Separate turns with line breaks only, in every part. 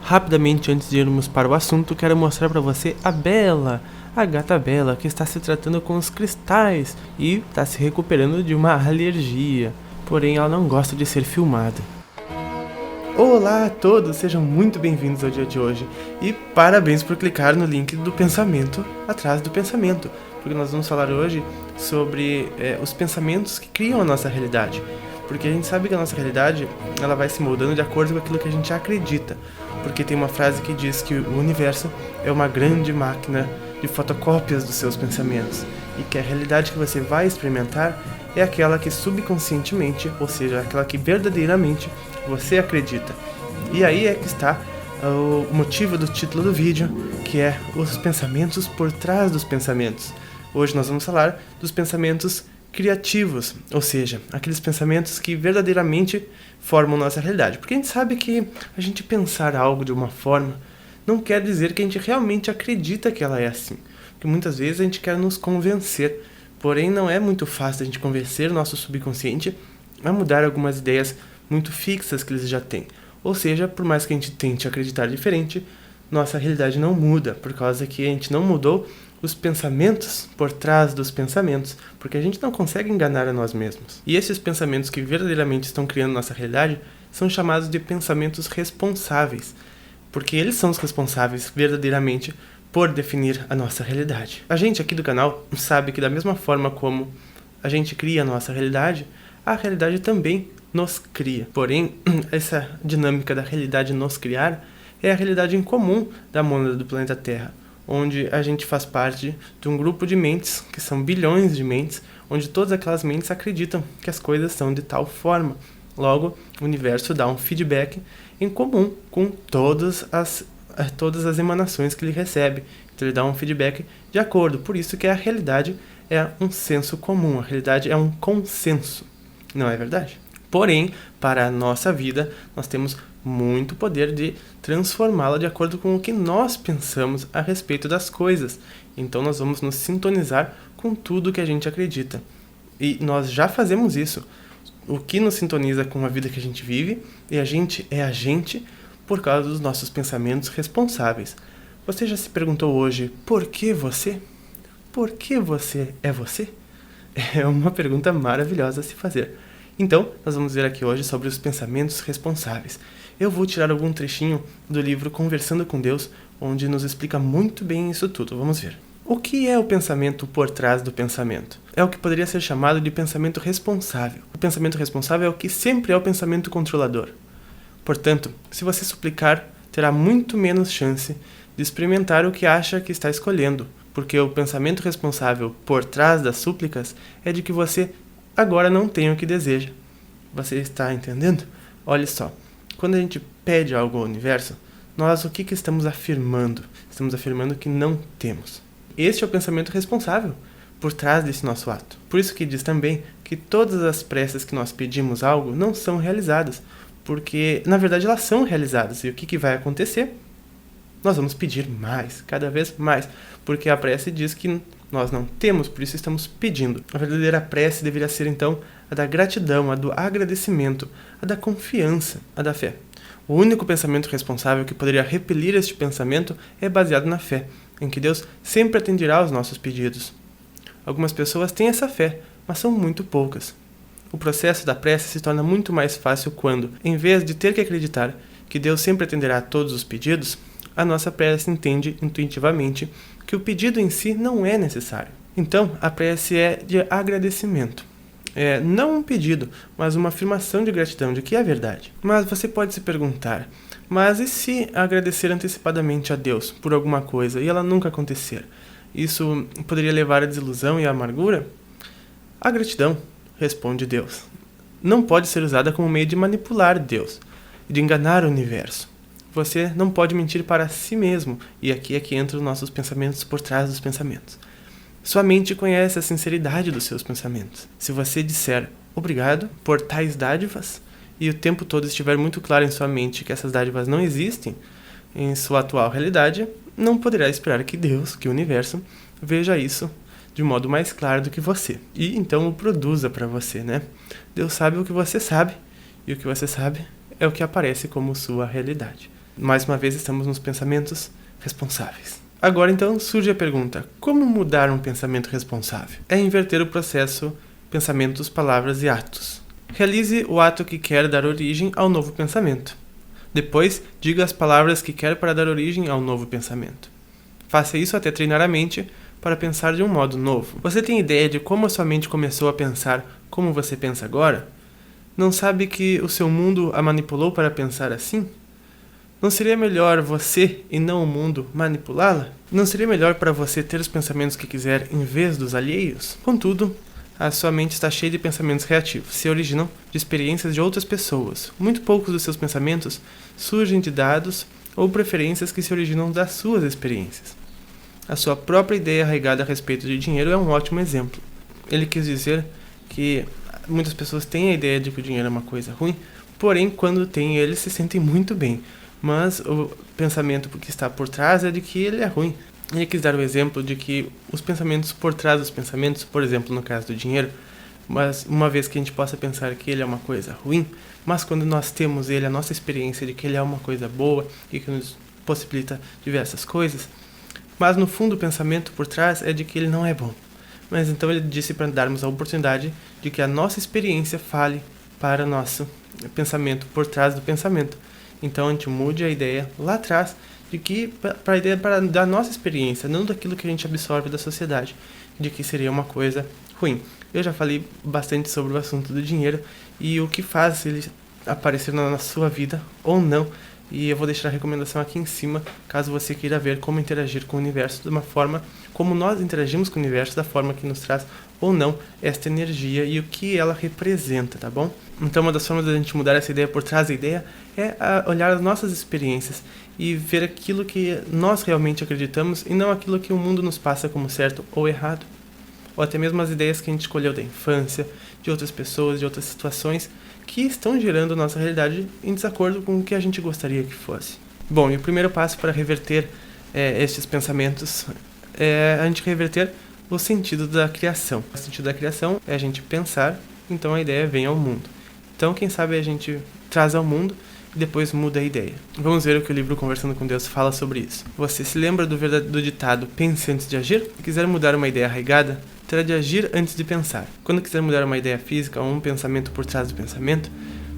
rapidamente antes de irmos para o assunto, quero mostrar para você a gata Bela, que está se tratando com os cristais e está se recuperando de uma alergia, porém ela não gosta de ser filmada. Olá a todos, sejam muito bem-vindos ao dia de hoje e parabéns por clicar no link do pensamento atrás do pensamento, porque nós vamos falar hoje sobre os pensamentos que criam a nossa realidade, porque a gente sabe que a nossa realidade ela vai se moldando de acordo com aquilo que a gente acredita, porque tem uma frase que diz que o universo é uma grande máquina de fotocópias dos seus pensamentos e que a realidade que você vai experimentar é aquela que subconscientemente, ou seja, aquela que verdadeiramente você acredita. E aí é que está o motivo do título do vídeo, que é os pensamentos por trás dos pensamentos. Hoje nós vamos falar dos pensamentos criativos, ou seja, aqueles pensamentos que verdadeiramente formam nossa realidade. Porque a gente sabe que a gente pensar algo de uma forma não quer dizer que a gente realmente acredita que ela é assim. Porque muitas vezes a gente quer nos convencer, porém não é muito fácil a gente convencer o nosso subconsciente a mudar algumas ideias muito fixas que eles já têm. Ou seja, por mais que a gente tente acreditar diferente, nossa realidade não muda, por causa que a gente não mudou os pensamentos por trás dos pensamentos, porque a gente não consegue enganar a nós mesmos. E esses pensamentos que verdadeiramente estão criando nossa realidade são chamados de pensamentos responsáveis, porque eles são os responsáveis verdadeiramente por definir a nossa realidade. A gente aqui do canal sabe que da mesma forma como a gente cria a nossa realidade, a realidade também nos cria. Porém, essa dinâmica da realidade nos criar é a realidade em comum da mônada do planeta Terra, onde a gente faz parte de um grupo de mentes, que são bilhões de mentes, onde todas aquelas mentes acreditam que as coisas são de tal forma. Logo, o universo dá um feedback em comum com todas as emanações que ele recebe. Então ele dá um feedback de acordo. Por isso que a realidade é um senso comum, a realidade é um consenso. Não é verdade? Porém, para a nossa vida, nós temos muito poder de transformá-la de acordo com o que nós pensamos a respeito das coisas. Então nós vamos nos sintonizar com tudo que a gente acredita. E nós já fazemos isso. O que nos sintoniza com a vida que a gente vive, e a gente é a gente por causa dos nossos pensamentos responsáveis. Você já se perguntou hoje, por que você? Por que você é você? É uma pergunta maravilhosa a se fazer. Então, nós vamos ver aqui hoje sobre os pensamentos responsáveis. Eu vou tirar algum trechinho do livro Conversando com Deus, onde nos explica muito bem isso tudo. Vamos ver. O que é o pensamento por trás do pensamento? É o que poderia ser chamado de pensamento responsável. O pensamento responsável é o que sempre é o pensamento controlador. Portanto, se você suplicar, terá muito menos chance de experimentar o que acha que está escolhendo, porque o pensamento responsável por trás das súplicas é de que você agora não tem o que deseja. Você está entendendo? Olha só, quando a gente pede algo ao universo, nós o que estamos afirmando? Estamos afirmando que não temos. Este é o pensamento responsável por trás desse nosso ato. Por isso que diz também que todas as preces que nós pedimos algo não são realizadas, porque na verdade elas são realizadas. E o que vai acontecer? Nós vamos pedir mais, cada vez mais, porque a prece diz que nós não temos, por isso estamos pedindo. A verdadeira prece deveria ser, então, a da gratidão, a do agradecimento, a da confiança, a da fé. O único pensamento responsável que poderia repelir este pensamento é baseado na fé, em que Deus sempre atenderá aos nossos pedidos. Algumas pessoas têm essa fé, mas são muito poucas. O processo da prece se torna muito mais fácil quando, em vez de ter que acreditar que Deus sempre atenderá a todos os pedidos, a nossa prece entende intuitivamente que o pedido em si não é necessário. Então, a prece é de agradecimento. É não um pedido, mas uma afirmação de gratidão de que é verdade. Mas você pode se perguntar, mas e se agradecer antecipadamente a Deus por alguma coisa e ela nunca acontecer? Isso poderia levar à desilusão e à amargura? A gratidão, responde Deus, não pode ser usada como meio de manipular Deus e de enganar o universo. Você não pode mentir para si mesmo, e aqui é que entram os nossos pensamentos por trás dos pensamentos. Sua mente conhece a sinceridade dos seus pensamentos. Se você disser obrigado por tais dádivas, e o tempo todo estiver muito claro em sua mente que essas dádivas não existem em sua atual realidade, não poderá esperar que Deus, que o universo, veja isso de modo mais claro do que você. E então o produza para você, né? Deus sabe o que você sabe, e o que você sabe é o que aparece como sua realidade. Mais uma vez estamos nos pensamentos responsáveis. Agora então surge a pergunta: como mudar um pensamento responsável? É inverter o processo pensamentos, palavras e atos. Realize o ato que quer dar origem ao novo pensamento. Depois, diga as palavras que quer para dar origem ao novo pensamento. Faça isso até treinar a mente para pensar de um modo novo. Você tem ideia de como a sua mente começou a pensar como você pensa agora? Não sabe que o seu mundo a manipulou para pensar assim? Não seria melhor você, e não o mundo, manipulá-la? Não seria melhor para você ter os pensamentos que quiser em vez dos alheios? Contudo, a sua mente está cheia de pensamentos reativos, se originam de experiências de outras pessoas. Muito poucos dos seus pensamentos surgem de dados ou preferências que se originam das suas experiências. A sua própria ideia arraigada a respeito de dinheiro é um ótimo exemplo. Ele quis dizer que muitas pessoas têm a ideia de que o dinheiro é uma coisa ruim, porém, quando têm, eles se sentem muito bem. Mas o pensamento que está por trás é de que ele é ruim. Ele quis dar o exemplo de que os pensamentos por trás dos pensamentos, por exemplo, no caso do dinheiro, mas uma vez que a gente possa pensar que ele é uma coisa ruim, mas quando nós temos ele, a nossa experiência de que ele é uma coisa boa e que nos possibilita diversas coisas, mas no fundo o pensamento por trás é de que ele não é bom. Mas então ele disse para darmos a oportunidade de que a nossa experiência fale para o nosso pensamento por trás do pensamento. Então a gente mude a ideia lá atrás de que para a ideia da nossa experiência, não daquilo que a gente absorve da sociedade, de que seria uma coisa ruim. Eu já falei bastante sobre o assunto do dinheiro e o que faz ele aparecer na sua vida ou não. E eu vou deixar a recomendação aqui em cima, caso você queira ver como interagir com o universo de uma forma, como nós interagimos com o universo, da forma que nos traz ou não esta energia e o que ela representa, tá bom? Então uma das formas da gente mudar essa ideia por trás da ideia é olhar as nossas experiências e ver aquilo que nós realmente acreditamos e não aquilo que o mundo nos passa como certo ou errado. Ou até mesmo as ideias que a gente escolheu da infância, de outras pessoas, de outras situações que estão gerando nossa realidade em desacordo com o que a gente gostaria que fosse. Bom, e o primeiro passo para reverter estes pensamentos é a gente reverter o sentido da criação. O sentido da criação é a gente pensar, então a ideia vem ao mundo. Então, quem sabe a gente traz ao mundo e depois muda a ideia. Vamos ver o que o livro Conversando com Deus fala sobre isso. Você se lembra do ditado pense antes de agir? Se quiser mudar uma ideia arraigada, terá de agir antes de pensar. Quando quiser mudar uma ideia física ou um pensamento por trás do pensamento,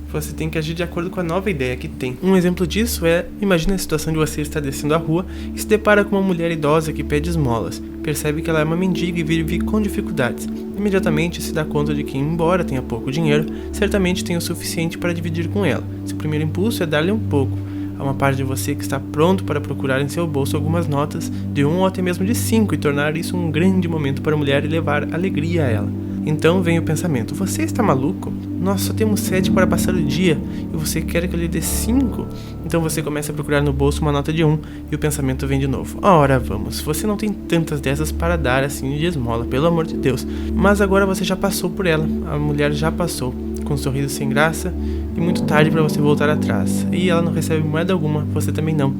você tem que agir de acordo com a nova ideia que tem. Um exemplo disso é, imagine a situação de você estar descendo a rua e se depara com uma mulher idosa que pede esmolas. Percebe que ela é uma mendiga e vive com dificuldades. Imediatamente se dá conta de que, embora tenha pouco dinheiro, certamente tem o suficiente para dividir com ela. Seu primeiro impulso é dar-lhe um pouco. Há uma parte de você que está pronto para procurar em seu bolso algumas notas de 1 ou até mesmo de 5 e tornar isso um grande momento para a mulher e levar alegria a ela. Então vem o pensamento: você está maluco? Nós só temos 7 para passar o dia e você quer que eu lhe dê 5? Então você começa a procurar no bolso uma nota de 1 e o pensamento vem de novo: ora vamos, você não tem tantas dessas para dar assim de esmola, pelo amor de Deus. Mas agora você já passou por ela, a mulher já passou, com um sorriso sem graça e muito tarde para você voltar atrás. E ela não recebe moeda alguma, você também não.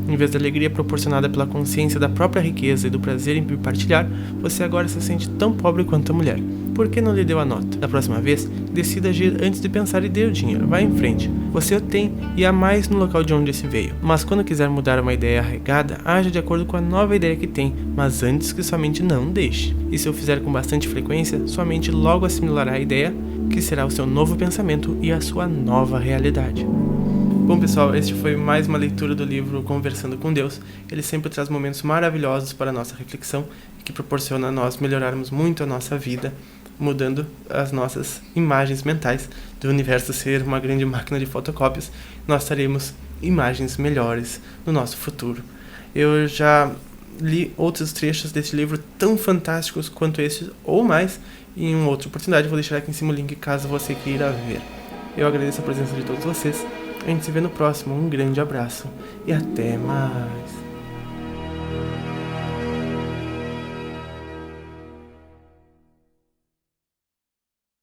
Em vez da alegria proporcionada pela consciência da própria riqueza e do prazer em partilhar, você agora se sente tão pobre quanto a mulher. Por que não lhe deu a nota? Da próxima vez, decida agir antes de pensar e dê o dinheiro. Vá em frente. Você o tem e há mais no local de onde esse veio. Mas quando quiser mudar uma ideia arraigada, haja de acordo com a nova ideia que tem, mas antes que sua mente não deixe. E se eu fizer com bastante frequência, sua mente logo assimilará a ideia, que será o seu novo pensamento e a sua nova realidade. Bom, pessoal, este foi mais uma leitura do livro Conversando com Deus. Ele sempre traz momentos maravilhosos para a nossa reflexão e que proporciona a nós melhorarmos muito a nossa vida, mudando as nossas imagens mentais do universo ser uma grande máquina de fotocópias. Nós teremos imagens melhores no nosso futuro. Eu já li outros trechos desse livro tão fantásticos quanto esse ou mais em uma outra oportunidade. Vou deixar aqui em cima o link caso você queira ver. Eu agradeço a presença de todos vocês. A gente se vê no próximo. Um grande abraço e até mais.